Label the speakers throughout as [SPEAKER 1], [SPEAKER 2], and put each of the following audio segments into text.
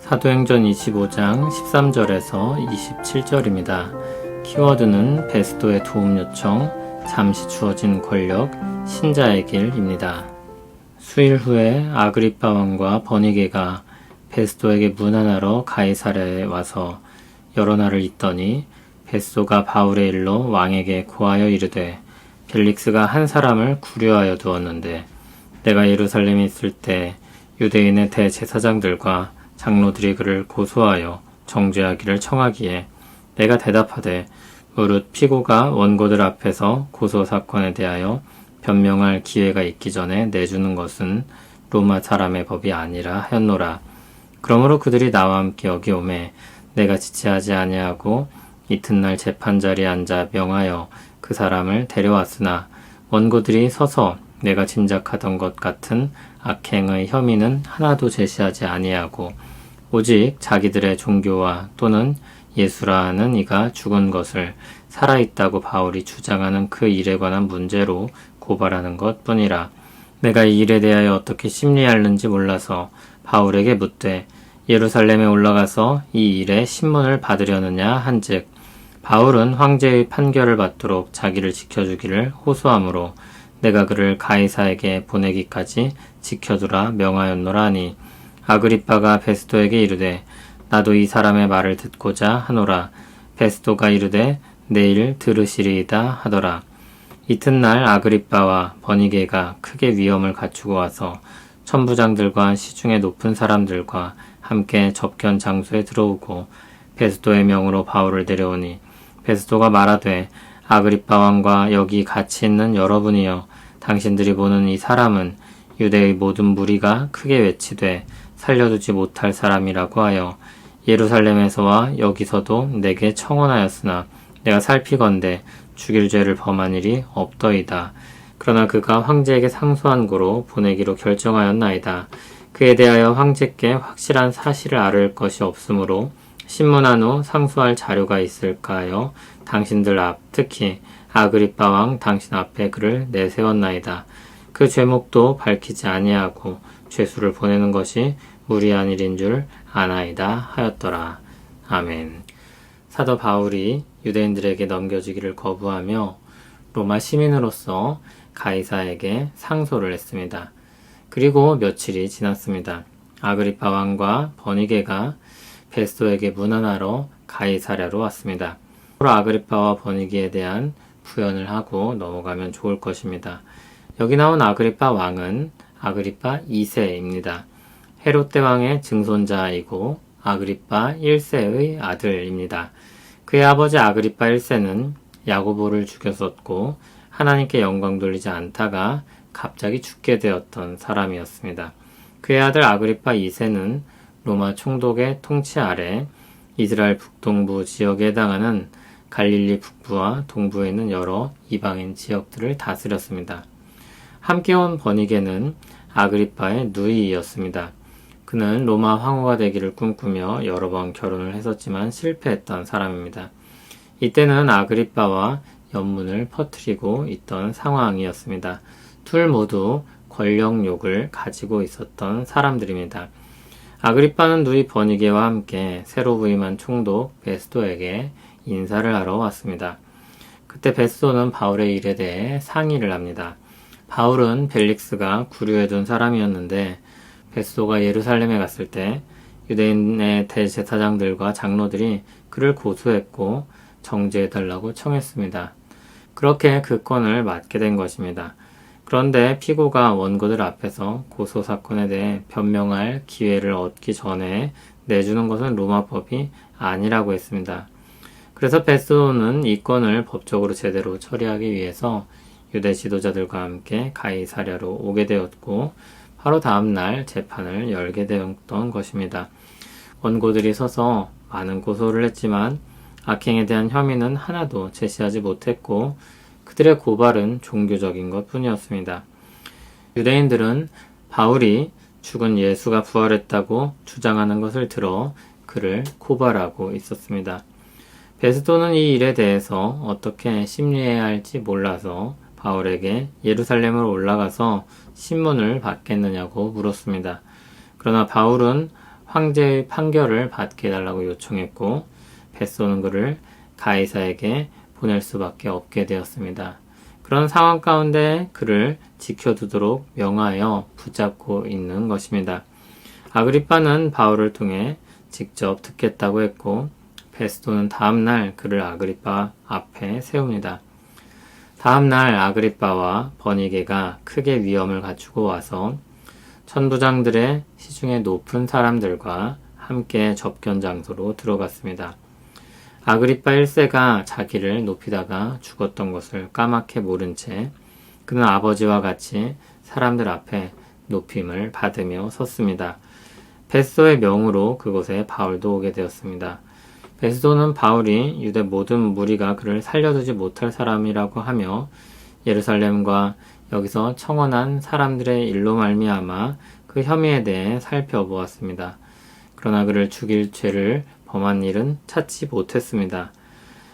[SPEAKER 1] 사도행전 25장 13절에서 27절입니다. 키워드는 베스도의 도움 요청, 잠시 주어진 권력, 신자의 길입니다. 수일 후에 아그리빠 왕과 버니게가 베스도에게 문안하러 가이사랴에 와서 여러 날을 있더니 베스도가 바울의 일로 왕에게 고하여 이르되 벨릭스가 한 사람을 구류하여 두었는데 내가 예루살렘에 있을 때 유대인의 대제사장들과 장로들이 그를 고소하여 정죄하기를 청하기에 내가 대답하되 무릇 피고가 원고들 앞에서 고소 사건에 대하여 변명할 기회가 있기 전에 내주는 것은 로마 사람의 법이 아니라 하였노라. 그러므로 그들이 나와 함께 여기 오매 내가 지체하지 아니하고 이튿날 재판 자리에 앉아 명하여 그 사람을 데려왔으나 원고들이 서서 내가 짐작하던 것 같은 악행의 혐의는 하나도 제시하지 아니하고 오직 자기들의 종교와 또는 예수라 하는 이가 죽은 것을 살아있다고 바울이 주장하는 그 일에 관한 문제로 고발하는 것 뿐이라. 내가 이 일에 대하여 어떻게 심리하는지 몰라서 바울에게 묻되 예루살렘에 올라가서 이 일에 신문을 받으려느냐 한즉 바울은 황제의 판결을 받도록 자기를 지켜주기를 호소하므로 내가 그를 가이사에게 보내기까지 지켜두라 명하였노라 하니 아그리빠가 베스도에게 이르되 나도 이 사람의 말을 듣고자 하노라. 베스도가 이르되 내일 들으시리이다 하더라. 이튿날 아그리빠와 버니게가 크게 위험을 갖추고 와서 천부장들과 시중의 높은 사람들과 함께 접견 장소에 들어오고 베스도의 명으로 바울을 데려오니 베스도가 말하되 아그리빠 왕과 여기 같이 있는 여러분이여 당신들이 보는 이 사람은 유대의 모든 무리가 크게 외치되 살려두지 못할 사람이라고 하여 예루살렘에서와 여기서도 내게 청원하였으나 내가 살피건대 죽일 죄를 범한 일이 없더이다. 그러나 그가 황제에게 상소한 고로 보내기로 결정하였나이다. 그에 대하여 황제께 확실한 사실을 알을 것이 없으므로 신문한 후 상소할 자료가 있을까 하여 당신들 앞 특히 아그리빠 왕 당신 앞에 그를 내세웠나이다. 그 죄목도 밝히지 아니하고 죄수를 보내는 것이 무리한 일인 줄 아나이다 하였더라. 아멘. 사도 바울이 유대인들에게 넘겨주기를 거부하며 로마 시민으로서 가이사에게 상소를 했습니다. 그리고 며칠이 지났습니다. 아그리빠 왕과 버니게가 베스도에게 문안하러 가이사랴로 왔습니다. 아그리빠와 버니게에 대한 부연을 하고 넘어가면 좋을 것입니다. 여기 나온 아그리빠 왕은 아그리빠 2세입니다. 헤롯 대왕의 증손자이고 아그리빠 1세의 아들입니다. 그의 아버지 아그리빠 1세는 야고보를 죽였었고 하나님께 영광 돌리지 않다가 갑자기 죽게 되었던 사람이었습니다. 그의 아들 아그리빠 2세는 로마 총독의 통치 아래 이스라엘 북동부 지역에 해당하는 갈릴리 북부와 동부에 있는 여러 이방인 지역들을 다스렸습니다. 함께 온 버니게는 아그리빠의 누이였습니다. 그는 로마 황후가 되기를 꿈꾸며 여러 번 결혼을 했었지만 실패했던 사람입니다. 이때는 아그리빠와 연문을 퍼뜨리고 있던 상황이었습니다. 둘 모두 권력욕을 가지고 있었던 사람들입니다. 아그리빠는 누이 버니게와 함께 새로 부임한 총독 베스도에게 인사를 하러 왔습니다. 그때 베스도는 바울의 일에 대해 상의를 합니다. 바울은 벨릭스가 구류해둔 사람이었는데 베스도가 예루살렘에 갔을 때 유대인의 대제사장들과 장로들이 그를 고소했고 정죄해달라고 청했습니다. 그렇게 그 건을 맡게 된 것입니다. 그런데 피고가 원고들 앞에서 고소 사건에 대해 변명할 기회를 얻기 전에 내주는 것은 로마법이 아니라고 했습니다. 그래서 베스도는 이 건을 법적으로 제대로 처리하기 위해서 유대 지도자들과 함께 가이사랴로 오게 되었고 바로 다음 날 재판을 열게 되었던 것입니다. 원고들이 서서 많은 고소를 했지만 악행에 대한 혐의는 하나도 제시하지 못했고 그들의 고발은 종교적인 것 뿐이었습니다. 유대인들은 바울이 죽은 예수가 부활했다고 주장하는 것을 들어 그를 고발하고 있었습니다. 베스도는 이 일에 대해서 어떻게 심리해야 할지 몰라서 바울에게 예루살렘으로 올라가서 신문을 받겠느냐고 물었습니다. 그러나 바울은 황제의 판결을 받게 해달라고 요청했고 베스토는 그를 가이사에게 보낼 수밖에 없게 되었습니다. 그런 상황 가운데 그를 지켜두도록 명하여 붙잡고 있는 것입니다. 아그리빠는 바울을 통해 직접 듣겠다고 했고 베스토는 다음날 그를 아그리빠 앞에 세웁니다. 다음날 아그리빠와 버니게가 크게 위험을 갖추고 와서 천부장들의 시중에 높은 사람들과 함께 접견 장소로 들어갔습니다. 아그리빠 1세가 자기를 높이다가 죽었던 것을 까맣게 모른 채 그는 아버지와 같이 사람들 앞에 높임을 받으며 섰습니다. 베스도의 명으로 그곳에 바울도 오게 되었습니다. 베스도는 바울이 유대 모든 무리가 그를 살려두지 못할 사람이라고 하며 예루살렘과 여기서 청원한 사람들의 일로 말미암아 그 혐의에 대해 살펴보았습니다. 그러나 그를 죽일 죄를 범한 일은 찾지 못했습니다.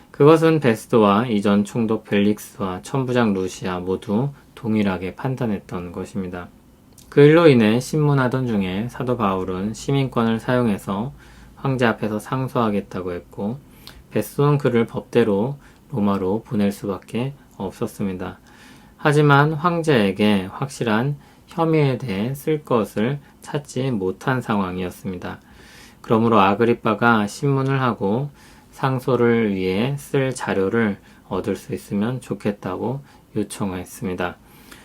[SPEAKER 1] 그것은 베스도와 이전 총독 벨릭스와 천부장 루시아 모두 동일하게 판단했던 것입니다. 그 일로 인해 신문하던 중에 사도 바울은 시민권을 사용해서 황제 앞에서 상소하겠다고 했고 베스도는 그를 법대로 로마로 보낼 수밖에 없었습니다. 하지만 황제에게 확실한 혐의에 대해 쓸 것을 찾지 못한 상황이었습니다. 그러므로 아그리빠가 신문을 하고 상소를 위해 쓸 자료를 얻을 수 있으면 좋겠다고 요청했습니다.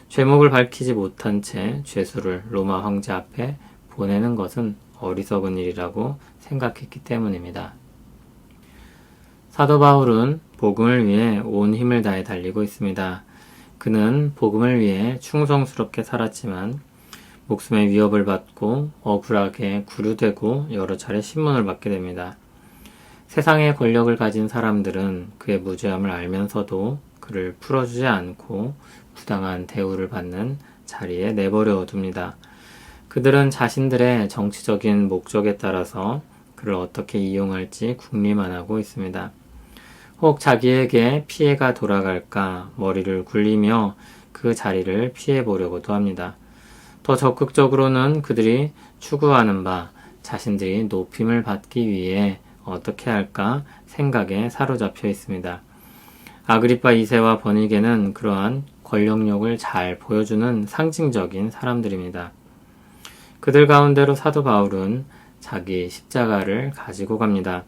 [SPEAKER 1] 죄목을 밝히지 못한 채 죄수를 로마 황제 앞에 보내는 것은 어리석은 일이라고 생각했기 때문입니다. 사도 바울은 복음을 위해 온 힘을 다해 달리고 있습니다. 그는 복음을 위해 충성스럽게 살았지만 목숨의 위협을 받고 억울하게 구류되고 여러 차례 신문을 받게 됩니다. 세상의 권력을 가진 사람들은 그의 무죄함을 알면서도 그를 풀어주지 않고 부당한 대우를 받는 자리에 내버려 둡니다. 그들은 자신들의 정치적인 목적에 따라서 그를 어떻게 이용할지 궁리만 하고 있습니다. 혹 자기에게 피해가 돌아갈까 머리를 굴리며 그 자리를 피해보려고도 합니다. 더 적극적으로는 그들이 추구하는 바 자신들이 높임을 받기 위해 어떻게 할까 생각에 사로잡혀 있습니다. 아그리빠 2세와 버니게는 그러한 권력욕을 잘 보여주는 상징적인 사람들입니다. 그들 가운데로 사도 바울은 자기 십자가를 가지고 갑니다.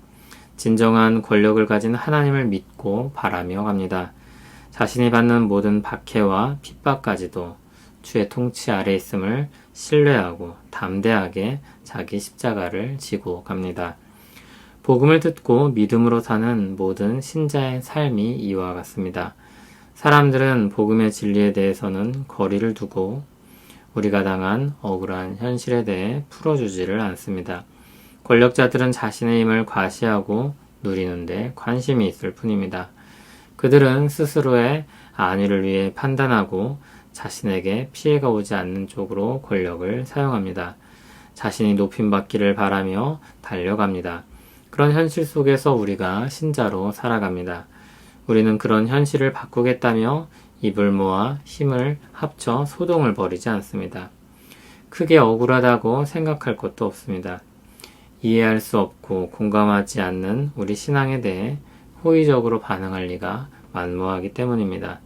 [SPEAKER 1] 진정한 권력을 가진 하나님을 믿고 바라며 갑니다. 자신이 받는 모든 박해와 핍박까지도 주의 통치 아래 있음을 신뢰하고 담대하게 자기 십자가를 지고 갑니다. 복음을 듣고 믿음으로 사는 모든 신자의 삶이 이와 같습니다. 사람들은 복음의 진리에 대해서는 거리를 두고 우리가 당한 억울한 현실에 대해 풀어주지를 않습니다. 권력자들은 자신의 힘을 과시하고 누리는데 관심이 있을 뿐입니다. 그들은 스스로의 안위를 위해 판단하고 자신에게 피해가 오지 않는 쪽으로 권력을 사용합니다. 자신이 높임받기를 바라며 달려갑니다. 그런 현실 속에서 우리가 신자로 살아갑니다. 우리는 그런 현실을 바꾸겠다며 입을 모아 힘을 합쳐 소동을 벌이지 않습니다. 크게 억울하다고 생각할 것도 없습니다. 이해할 수 없고 공감하지 않는 우리 신앙에 대해 호의적으로 반응할 리가 만무하기 때문입니다.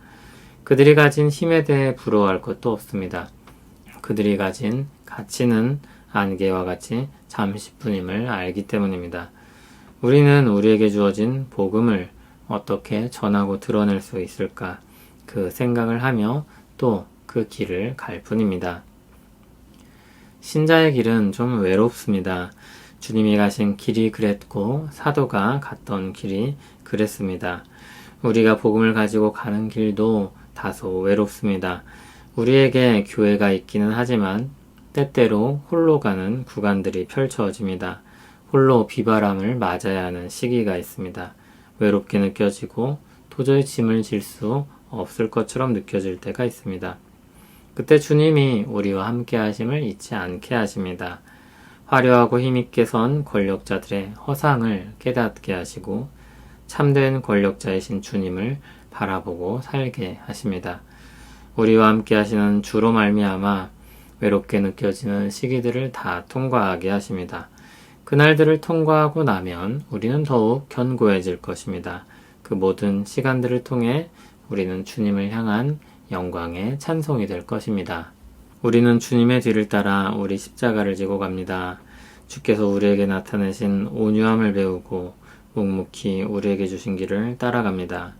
[SPEAKER 1] 그들이 가진 힘에 대해 부러워할 것도 없습니다. 그들이 가진 가치는 안개와 같이 잠시뿐임을 알기 때문입니다. 우리는 우리에게 주어진 복음을 어떻게 전하고 드러낼 수 있을까 그 생각을 하며 또 그 길을 갈 뿐입니다. 신자의 길은 좀 외롭습니다. 주님이 가신 길이 그랬고 사도가 갔던 길이 그랬습니다. 우리가 복음을 가지고 가는 길도 다소 외롭습니다. 우리에게 교회가 있기는 하지만 때때로 홀로 가는 구간들이 펼쳐집니다. 홀로 비바람을 맞아야 하는 시기가 있습니다. 외롭게 느껴지고 도저히 짐을 질 수 없을 것처럼 느껴질 때가 있습니다. 그때 주님이 우리와 함께 하심을 잊지 않게 하십니다. 화려하고 힘있게 선 권력자들의 허상을 깨닫게 하시고 참된 권력자이신 주님을 바라보고 살게 하십니다. 우리와 함께 하시는 주로 말미암아 외롭게 느껴지는 시기들을 다 통과하게 하십니다. 그날들을 통과하고 나면 우리는 더욱 견고해질 것입니다. 그 모든 시간들을 통해 우리는 주님을 향한 영광의 찬송이 될 것입니다. 우리는 주님의 뒤를 따라 우리 십자가를 지고 갑니다. 주께서 우리에게 나타내신 온유함을 배우고 묵묵히 우리에게 주신 길을 따라갑니다.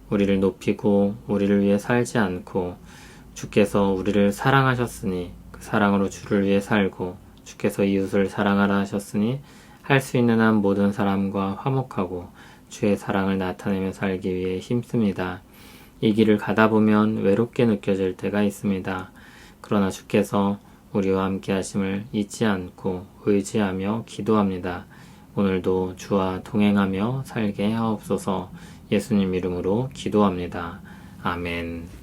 [SPEAKER 1] 우리를 높이고 우리를 위해 살지 않고 주께서 우리를 사랑하셨으니 그 사랑으로 주를 위해 살고 주께서 이웃을 사랑하라 하셨으니 할 수 있는 한 모든 사람과 화목하고 주의 사랑을 나타내며 살기 위해 힘씁니다. 이 길을 가다 보면 외롭게 느껴질 때가 있습니다. 그러나 주께서 우리와 함께 하심을 잊지 않고 의지하며 기도합니다. 오늘도 주와 동행하며 살게 하옵소서. 예수님 이름으로 기도합니다. 아멘.